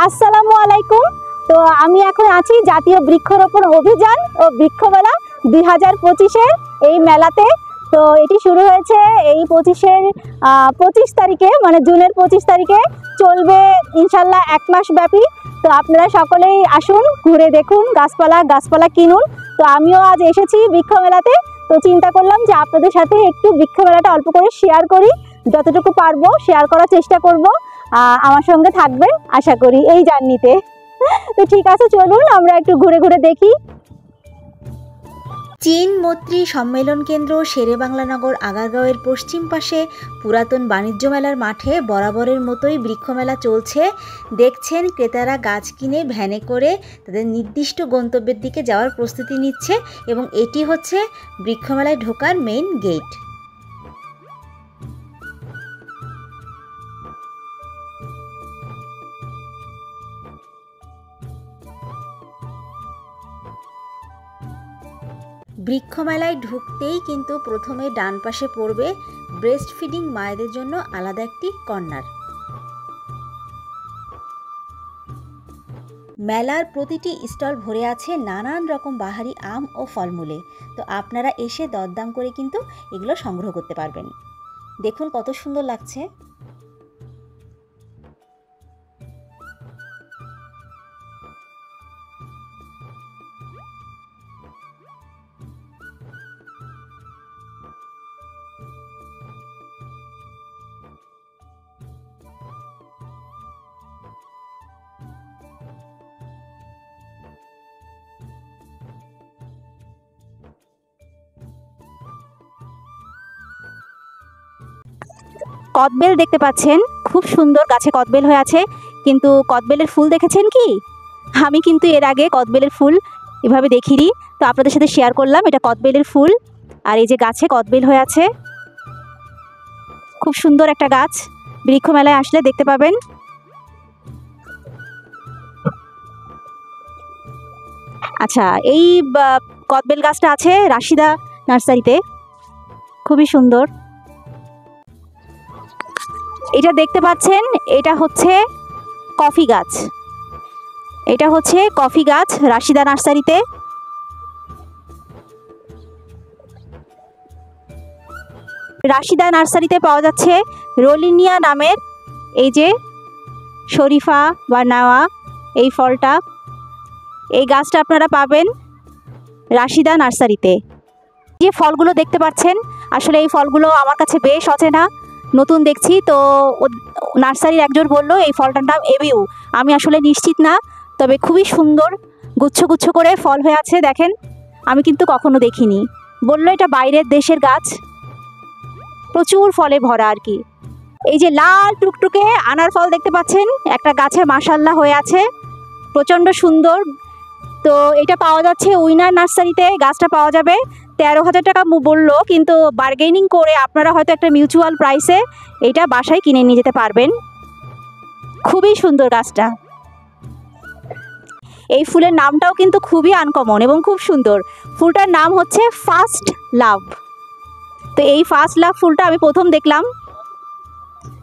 আসসালামু আলাইকুম। তো আমি এখন আছি জাতীয় বৃক্ষরোপণ অভিযান ও বৃক্ষ মেলা 2025-এর এই মেলাতে। তো এটি শুরু হয়েছে এই 25 তারিখে, মানে জুনের 25 তারিখে চলবে ইনশাল্লাহ 1 মাস ব্যাপী। তো আপনারা সকলেই আসুন, ঘুরে দেখুন, গাছপালা কিনুন। তো আমিও আজ এসেছি বৃক্ষ মেলাতে। তো চিন্তা করলাম যে আপনাদের সাথে একটু বৃক্ষ মেলাটা অল্প করে শেয়ার করি, যতটুকু পারবো শেয়ার করার চেষ্টা করব। আমার সঙ্গে থাকবেন আশা করি এই জার্নিতে। তো ঠিক আছে, চলুন আমরা একটু ঘুরে ঘুরে দেখি। চীন মৈত্রী সম্মেলন কেন্দ্র শেরেবাংলানগর আগারগাঁওয়ের পশ্চিম পাশে পুরাতন বাণিজ্য মেলার মাঠে বরাবরের মতোই বৃক্ষমেলা চলছে। দেখছেন ক্রেতারা গাছ কিনে ভ্যানে করে তাদের নির্দিষ্ট গন্তব্যের দিকে যাওয়ার প্রস্তুতি নিচ্ছে এবং এটি হচ্ছে বৃক্ষমেলায় ঢোকার মেইন গেট। বৃক্ষমেলায় ঢুকতেই কিন্তু প্রথমে ডান পাশে পড়বে ব্রেস্ট ফিডিং মায়েদের জন্য আলাদা একটি কর্নার। মেলার প্রতিটি স্টল ভরে আছে নানান রকম বাহারি আম ও ফলমূলে। তো আপনারা এসে দরদাম করে কিন্তু এগুলো সংগ্রহ করতে পারবেন। দেখুন কত সুন্দর লাগছে। কদবেল দেখতে পাচ্ছেন, খুব সুন্দর গাছে কদবেল হয়ে আছে। কিন্তু কদবেলের ফুল দেখেছেন কি? আমি কিন্তু এর আগে কদবেলের ফুল এভাবে দেখিনি। তো আপনাদের সাথে শেয়ার করলাম, এটা কদবেলের ফুল। আর এই যে গাছে কদবেল হয়ে আছে, খুব সুন্দর একটা গাছ। বৃক্ষ মেলায় আসলে দেখতে পাবেন। আচ্ছা, এই কদবেল গাছটা আছে রাশিদা নার্সারিতে, খুবই সুন্দর। এটা দেখতে পাচ্ছেন, এটা হচ্ছে কফি গাছ। এটা হচ্ছে কফি গাছ রাশিদা নার্সারিতে। রাশিদা নার্সারিতে পাওয়া যাচ্ছে রোলিনিয়া নামের এই যে শরীফা বা নাওয়া, এই ফলটা, এই গাছটা আপনারা পাবেন রাশিদা নার্সারিতে। যে ফলগুলো দেখতে পাচ্ছেন, আসলে এই ফলগুলো আমার কাছে বেশ অচেনা, নতুন দেখছি। তো নার্সারির একজন বলল এই ফলটার নাম এবিউ। আমি আসলে নিশ্চিত না, তবে খুবই সুন্দর গুচ্ছ গুচ্ছ করে ফল হয়ে আছে। দেখেন, আমি কিন্তু কখনো দেখিনি। বলল এটা বাইরের দেশের গাছ, প্রচুর ফলে ভরা আর কি। এই যে লাল টুকটুকে আনার ফল দেখতে পাচ্ছেন, একটা গাছে মাশাল্লাহ হয়ে আছে, প্রচণ্ড সুন্দর। তো এটা পাওয়া যাচ্ছে উইনার নার্সারিতে। গাছটা পাওয়া যাবে 13,000 টাকা বললো, কিন্তু বার্গেনিং করে আপনারা হয়তো একটা মিউচুয়াল প্রাইসে এটা বাসায় কিনে নিয়ে যেতে পারবেন। খুবই সুন্দর গাছটা। এই ফুলের নামটাও কিন্তু খুবই আনকমন এবং খুব সুন্দর। ফুলটার নাম হচ্ছে ফার্স্ট লাভ। তো এই ফার্স্ট লাভ ফুলটা আমি প্রথম দেখলাম।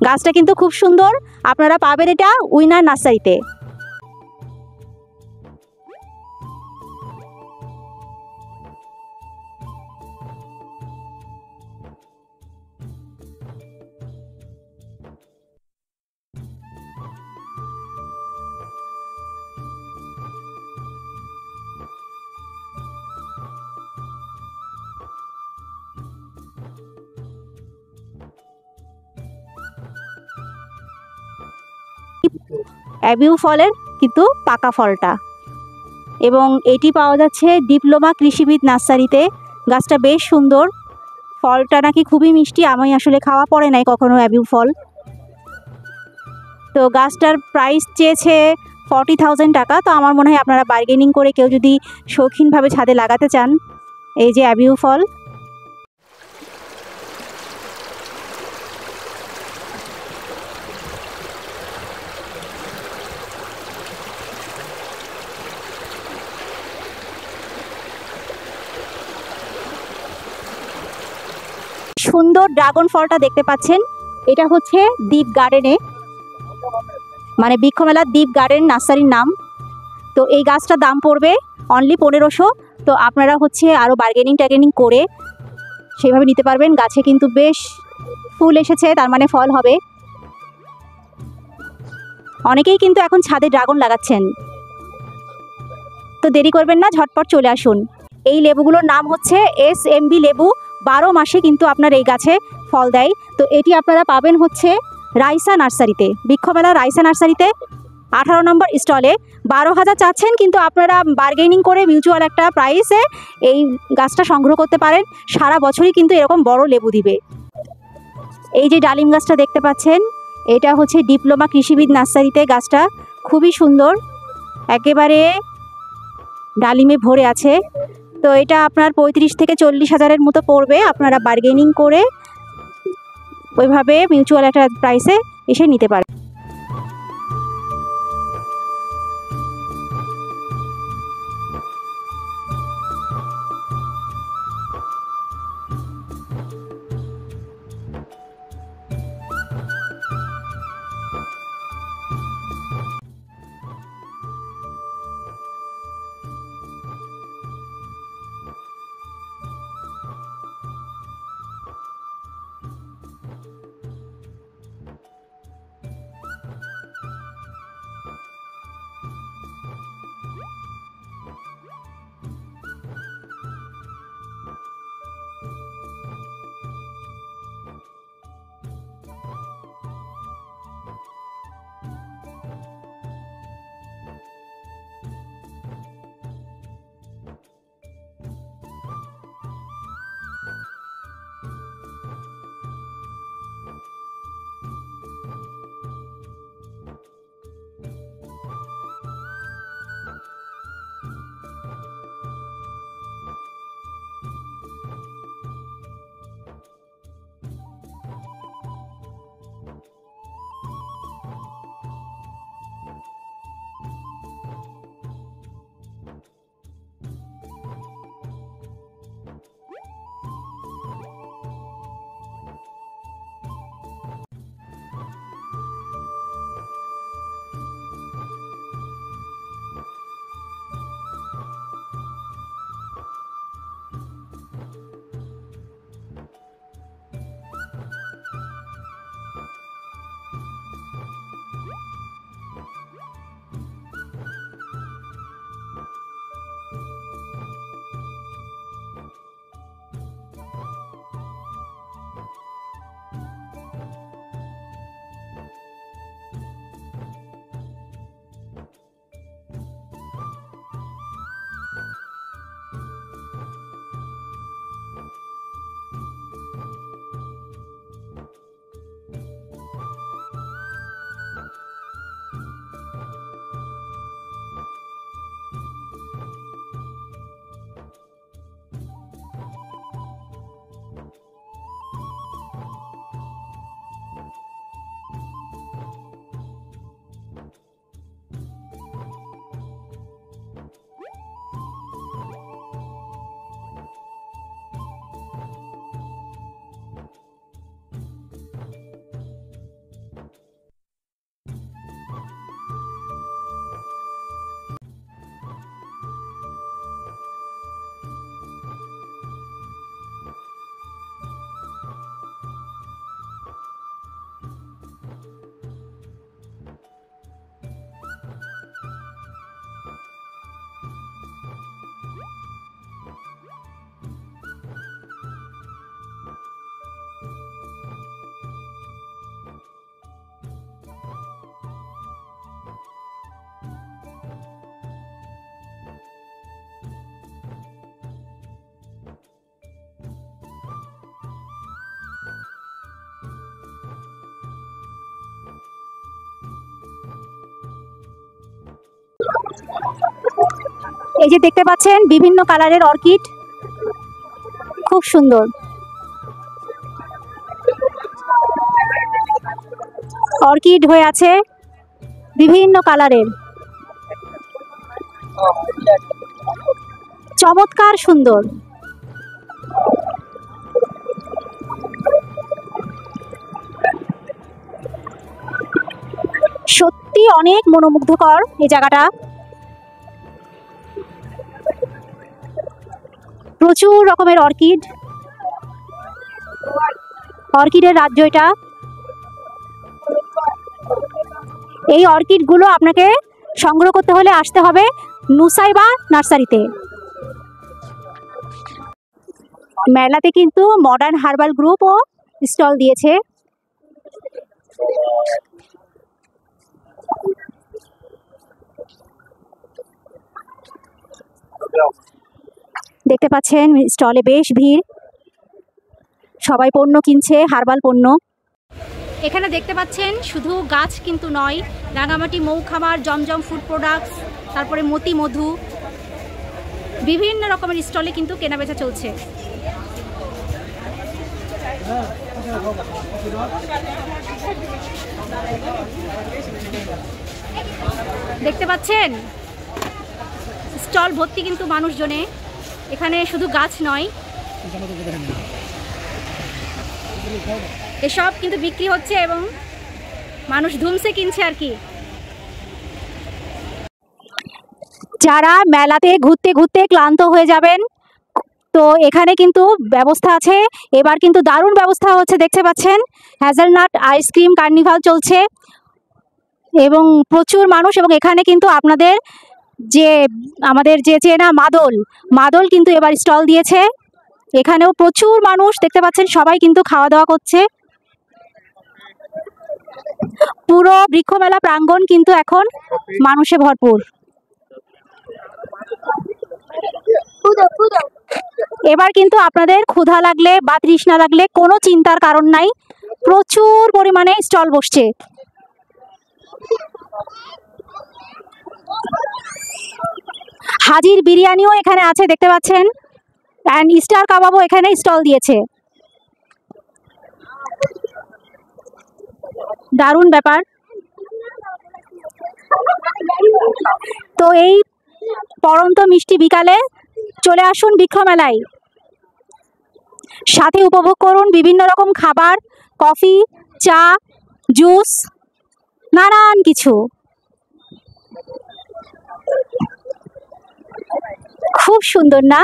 গাছটা কিন্তু খুব সুন্দর, আপনারা পাবেন এটা উইনার নার্সারিতে। অ্যাবিউ ফলের কিন্তু পাকা ফলটা, এবং এটি পাওয়া যাচ্ছে ডিপ্লোমা কৃষিবিদ নার্সারিতে। গাছটা বেশ সুন্দর, ফলটা নাকি খুবই মিষ্টি। আমি আসলে খাওয়া পড়ে নাই কখনো অ্যাবিউ ফল। তো গাছটার প্রাইস চেয়েছে 40,000 টাকা। তো আমার মনে হয় আপনারা বার্গেনিং করে কেউ যদি শৌখিনভাবে ছাদে লাগাতে চান, এই যে অ্যাবিউ ফল। সুন্দর ড্রাগন ফলটা দেখতে পাচ্ছেন, এটা হচ্ছে দ্বীপ গার্ডেনে। মানে বৃক্ষমেলা দ্বীপ গার্ডেন নার্সারির নাম। তো এই গাছটার দাম পড়বে অনলি 1500। তো আপনারা হচ্ছে আরও বার্গেনিং করে সেইভাবে নিতে পারবেন। গাছে কিন্তু বেশ ফুল এসেছে, তার মানে ফল হবে। অনেকেই কিন্তু এখন ছাদে ড্রাগন লাগাচ্ছেন। তো দেরি করবেন না, ঝটপট চলে আসুন। এই লেবুগুলোর নাম হচ্ছে SMB লেবু। 12 মাসে কিন্তু আপনার এই গাছে ফল দেয়। তো এটি আপনারা পাবেন হচ্ছে রাইসা নার্সারিতে, বৃক্ষমেলা রাইসা নার্সারিতে 18 নম্বর স্টলে। 12,000 চাচ্ছেন, কিন্তু আপনারা বার্গেনিং করে মিউচুয়াল একটা প্রাইসে এই গাছটা সংগ্রহ করতে পারেন। সারা বছরই কিন্তু এরকম বড় লেবু দিবে। এই যে ডালিম গাছটা দেখতে পাচ্ছেন, এটা হচ্ছে ডিপ্লোমা কৃষিবিদ নার্সারিতে। গাছটা খুবই সুন্দর, একেবারে ডালিমে ভরে আছে। তো এটা আপনার 35 থেকে 40 হাজারের মতো পড়বে। আপনারা বার্গেনিং করে ওইভাবে মিউচুয়াল একটা প্রাইসে এসে নিতে পারেন। এই যে দেখতে পাচ্ছেন বিভিন্ন কালারের অর্কিড, খুব সুন্দর। অর্কিড হয়ে আছে বিভিন্ন কালারের, চমৎকার সুন্দর। সত্যি সত্যি অনেক মনোমুগ্ধকর এই জায়গাটা। প্রচুর রকমের অর্কিড, অর্কিডের রাজ্য এটা। এই অর্কিডগুলো আপনাকে সংগ্রহ করতে হলে আসতে হবে নুসাইবা নার্সারিতে। মেলাতে কিন্তু মডার্ন হার্বাল গ্রুপও স্টল দিয়েছে। দেখতে পাচ্ছেন স্টলে বেশ ভিড়, সবাই পণ্য কিনছে, হার্বাল পণ্য। এখানে দেখতে পাচ্ছেন শুধু গাছ কিন্তু নয়, রাঙামাটি মৌ খামার, জমজম ফুড প্রোডাক্টস, তারপরে মতি মধু, বিভিন্ন রকমের স্টলে কিন্তু কেনাবেচা চলছে। দেখতে পাচ্ছেন স্টল ভর্তি কিন্তু মানুষজনে। এখানে শুধু গাছ নয়, এসব কিন্তু বিক্রি হচ্ছে এবং মানুষ ধুমসে কিনছে আর কি। যারা মেলাতে ঘুরতে ঘুরতে ক্লান্ত হয়ে যাবেন, তো এখানে কিন্তু ব্যবস্থা আছে। এবার কিন্তু দারুণ ব্যবস্থা হচ্ছে, দেখতে পাচ্ছেন হ্যাজেলনাট আইসক্রিম কার্নিভাল চলছে এবং প্রচুর মানুষ। এবং এখানে কিন্তু আপনাদের যে আমাদের যে চেনা মাদল কিন্তু এবার স্টল দিয়েছে। এখানেও প্রচুর মানুষ দেখতে পাচ্ছেন, সবাই কিন্তু খাওয়া দাওয়া করছে। পুরো বৃক্ষমেলা প্রাঙ্গণ কিন্তু এখন মানুষে ভরপুর। এবার কিন্তু আপনাদের ক্ষুধা লাগলে বা তৃষ্ণা লাগলে কোনো চিন্তার কারণ নাই, প্রচুর পরিমাণে স্টল বসছে। হাজির বিরিয়ানিও এখানে আছে দেখতে পাচ্ছেন, অ্যান্ড স্টার কাবাবও এখানে স্টল দিয়েছে। দারুণ ব্যাপার। তো এই পড়ন্ত মিষ্টি বিকালে চলে আসুন বৃক্ষমেলায়, সাথে উপভোগ করুন বিভিন্ন রকম খাবার, কফি, চা, জুস, নানান কিছু। খুব সুন্দর না?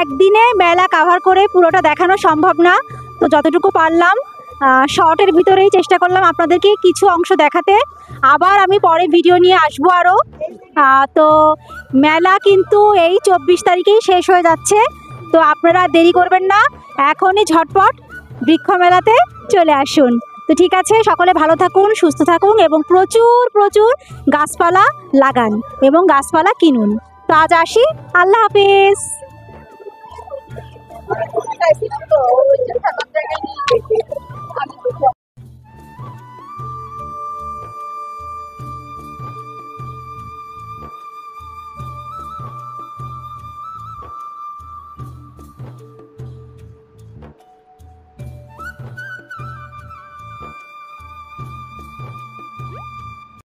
একদিনে মেলা কভার করে পুরোটা দেখানো সম্ভব না, তো যতটুকু পারলাম শর্টের ভিতরেই চেষ্টা করলাম আপনাদেরকে কিছু অংশ দেখাতে। আবার আমি পরে ভিডিও নিয়ে আসবো আরও। তো মেলা কিন্তু এই 24 তারিখেই শেষ হয়ে যাচ্ছে, তো আপনারা দেরি করবেন না, এখনই ঝটপট বৃক্ষ মেলাতে চলে আসুন। তো ঠিক আছে, সকলে ভালো থাকুন, সুস্থ থাকুন এবং প্রচুর প্রচুর গাছপালা লাগান এবং গাছপালা কিনুন। তো আজ আসি, আল্লাহ হাফেজ।